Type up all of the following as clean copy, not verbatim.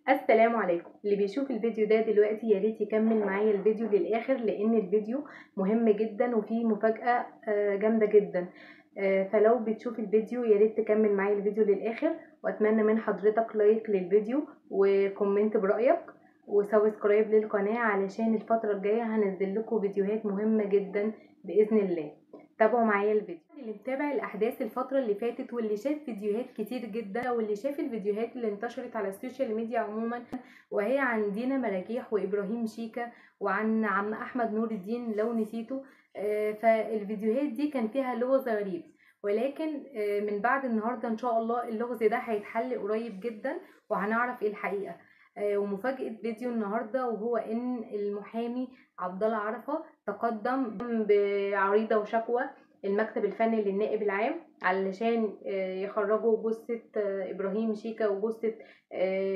السلام عليكم. اللي بيشوف الفيديو ده دلوقتي يا ريت يكمل معايا الفيديو للاخر، لان الفيديو مهم جدا وفيه مفاجأة جامدة جدا. فلو بتشوف الفيديو يا ريت تكمل معايا الفيديو للاخر، واتمنى من حضرتك لايك للفيديو وكومنت برأيك وسبسكرايب للقناة، علشان الفترة الجاية هنزل لكم فيديوهات مهمة جدا بإذن الله. تابعوا معايا الفيديو. اللي متابع الاحداث الفتره اللي فاتت واللي شاف فيديوهات كتير جدا واللي شاف الفيديوهات اللي انتشرت على السوشيال ميديا عموما، وهي عن دينا مراجيح وابراهيم شيكا وعن عم احمد نور الدين لو نسيته. فالفيديوهات دي كان فيها لغز غريب، ولكن من بعد النهارده ان شاء الله اللغز ده هيتحل قريب جدا وهنعرف ايه الحقيقه. ومفاجأة فيديو النهارده وهو ان المحامي عبد الله عرفة تقدم بعريضة وشكوى المكتب الفني للنائب العام علشان يخرجوا جثة إبراهيم شيكا وجثة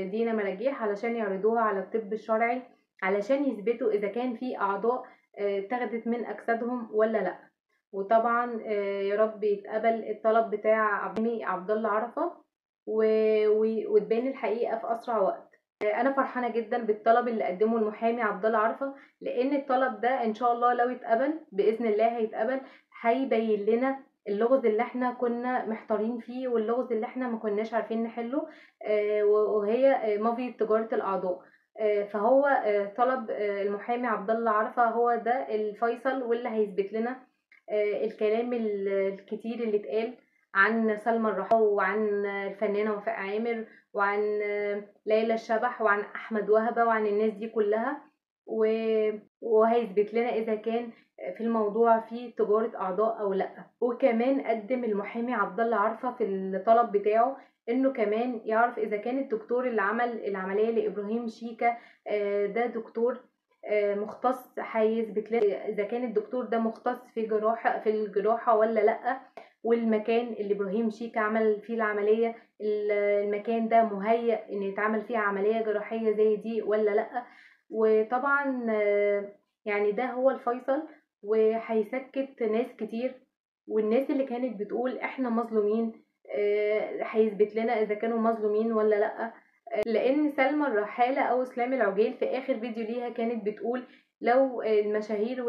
دينا مراجيح علشان يعرضوها على الطب الشرعي، علشان يثبتوا إذا كان في أعضاء اتاخدت من أجسادهم ولا لأ. وطبعا يا رب يتقبل الطلب بتاع عبد الله عرفة وتبان الحقيقة في أسرع وقت. انا فرحانه جدا بالطلب اللي قدمه المحامي عبد الله عرفة، لان الطلب ده ان شاء الله لو اتقبل باذن الله هيتقبل، هيبين لنا اللغز اللي احنا كنا محتارين فيه واللغز اللي احنا ما كناش عارفين نحله، وهي مافيا تجاره الاعضاء. فهو طلب المحامي عبد الله عرفة هو ده الفيصل واللي هيثبت لنا الكلام الكتير اللي اتقال عن سلمى الرحاوي وعن الفنانة وفاء عامر وعن ليلى الشبح وعن أحمد وهبة وعن الناس دي كلها، وهيثبت لنا إذا كان في الموضوع في تجارة أعضاء أو لأ. وكمان قدم المحامي عبد الله عرفة في الطلب بتاعه إنه كمان يعرف إذا كان الدكتور اللي عمل العملية لإبراهيم شيكا ده دكتور مختص، هيثبت لنا إذا كان الدكتور ده مختص في الجراحة ولا لأ، والمكان اللي إبراهيم شيكا عمل فيه العملية المكان ده مهيأ ان يتعمل فيه عملية جراحية زي دي ولا لأ. وطبعا يعني ده هو الفيصل وهيسكت ناس كتير، والناس اللي كانت بتقول احنا مظلومين هيثبت لنا اذا كانوا مظلومين ولا لأ. لان سلمى الرحالة او اسلام العجيل في اخر فيديو ليها كانت بتقول لو المشاهير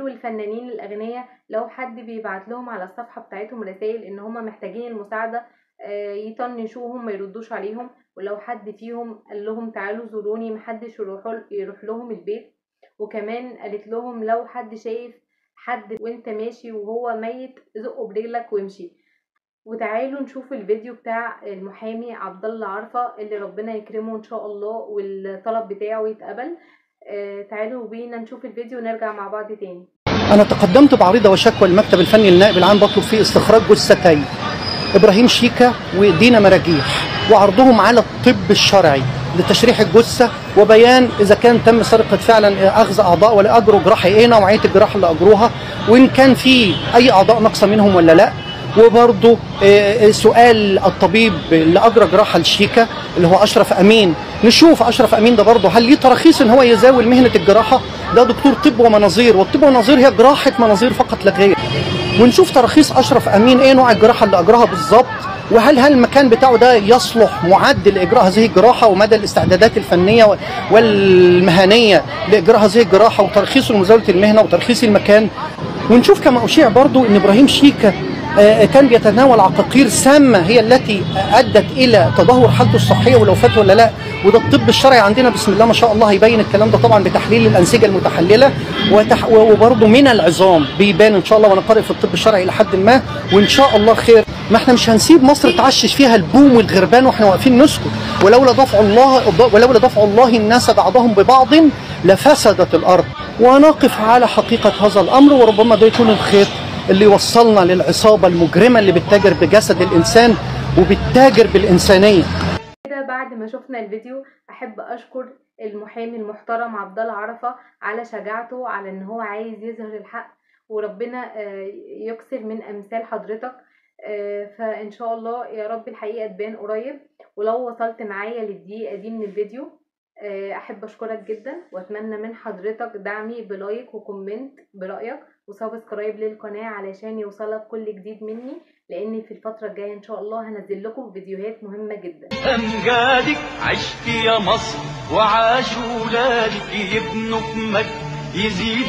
والفنانين الاغنياء لو حد بيبعت لهم على الصفحة بتاعتهم رسائل ان هم محتاجين المساعدة يطنشوهم ما يردوش عليهم، ولو حد فيهم قال لهم تعالوا زوروني محدش يروح لهم البيت. وكمان قالت لهم لو حد شايف حد وانت ماشي وهو ميت زقه برجلك وامشي. وتعالوا نشوف الفيديو بتاع المحامي عبد الله عرفة اللي ربنا يكرمه ان شاء الله والطلب بتاعه يتقبل. تعالوا بينا نشوف الفيديو ونرجع مع بعض تاني. أنا تقدمت بعريضة وشكوى للمكتب الفني للنائب العام بطلب فيه استخراج جثتين إبراهيم شيكا ودينا مراجيح وعرضهم على الطب الشرعي لتشريح الجثة وبيان إذا كان تم سرقة فعلا أخذ أعضاء ولا أجروا جراحة إيه نوعية الجراحة اللي أجروها، وإن كان في أي أعضاء ناقصة منهم ولا لأ. وبرضه سؤال الطبيب اللي أجرى جراحة لشيكا اللي هو أشرف أمين، نشوف أشرف أمين ده برضه هل ليه تراخيص إن هو يزاول مهنة الجراحة؟ ده دكتور طب ومناظير، والطب والمناظير هي جراحة مناظير فقط لا غير. ونشوف تراخيص أشرف أمين إيه نوع الجراحة اللي أجراها بالظبط، وهل المكان بتاعه ده يصلح معد لإجراء هذه الجراحة، ومدى الاستعدادات الفنية والمهنية لإجراء هذه الجراحة، وترخيص مزاولة المهنة وترخيص المكان. ونشوف كما أشيع برضو إن إبراهيم شيكا كان بيتناول عقاقير سامة هي التي أدت إلى تدهور حالته الصحية والوفاة ولا لا. وده الطب الشرعي عندنا بسم الله ما شاء الله هيبين الكلام ده طبعا بتحليل الأنسجة المتحللة وبرضه من العظام بيبان إن شاء الله، وأنا قارئ في الطب الشرعي لحد ما، وإن شاء الله خير. ما احنا مش هنسيب مصر تعشش فيها البوم والغربان واحنا واقفين نسكت. ولولا دفع الله الناس بعضهم ببعض لفسدت الأرض. ونقف على حقيقة هذا الأمر، وربما ده يكون الخيط اللي وصلنا للعصابة المجرمة اللي بتتاجر بجسد الإنسان وبتتاجر بالإنسانية. كده بعد ما شفنا الفيديو أحب أشكر المحامي المحترم عبد الله عرفة على شجاعته، على إن هو عايز يظهر الحق، وربنا يكسر من أمثال حضرتك. فإن شاء الله يا رب الحقيقة تبان قريب. ولو وصلت معايا للدقيقة دي من الفيديو أحب أشكرك جدا، وأتمنى من حضرتك دعمي بلايك وكومنت برأيك وسبسكرايب للقناه علشان يوصلك كل جديد مني، لان في الفتره الجايه ان شاء الله هنزل لكم فيديوهات مهمه جدا. امجادك عشت يا مصر وعاش ولادك يبنوا في مجد يزيد